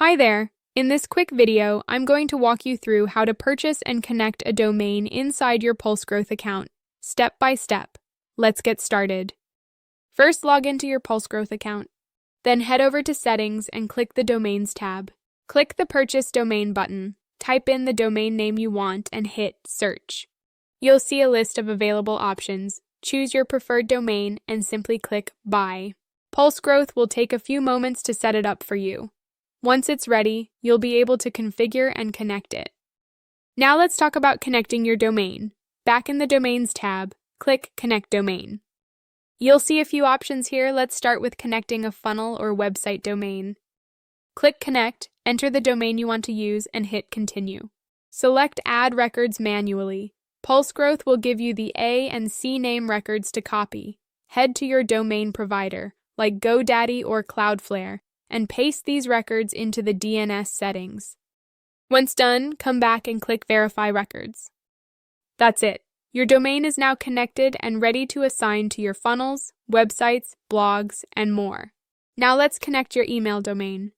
Hi there! In this quick video, I'm going to walk you through how to purchase and connect a domain inside your PulseGrowth account, step by step. Let's get started. First, log into your PulseGrowth account. Then head over to Settings and click the Domains tab. Click the Purchase Domain button, type in the domain name you want, and hit Search. You'll see a list of available options. Choose your preferred domain and simply click Buy. PulseGrowth will take a few moments to set it up for you. Once it's ready, you'll be able to configure and connect it. Now let's talk about connecting your domain. Back in the Domains tab, click Connect Domain. You'll see a few options here. Let's start with connecting a funnel or website domain. Click Connect, enter the domain you want to use, and hit Continue. Select Add Records manually. PulseGrowth will give you the A and C name records to copy. Head to your domain provider, like GoDaddy or Cloudflare, and paste these records into the DNS settings. Once done, come back and click Verify Records. That's it. Your domain is now connected and ready to assign to your funnels, websites, blogs, and more. Now let's connect your email domain.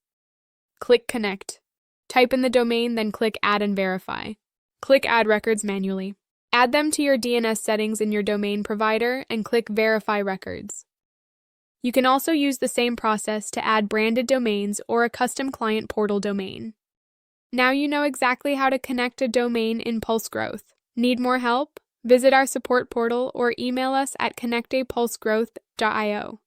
Click Connect. Type in the domain, then click Add and Verify. Click Add Records manually. Add them to your DNS settings in your domain provider and click Verify Records. You can also use the same process to add branded domains or a custom client portal domain. Now you know exactly how to connect a domain in PulseGrowth. Need more help? Visit our support portal or email us at connectapulsegrowth.io.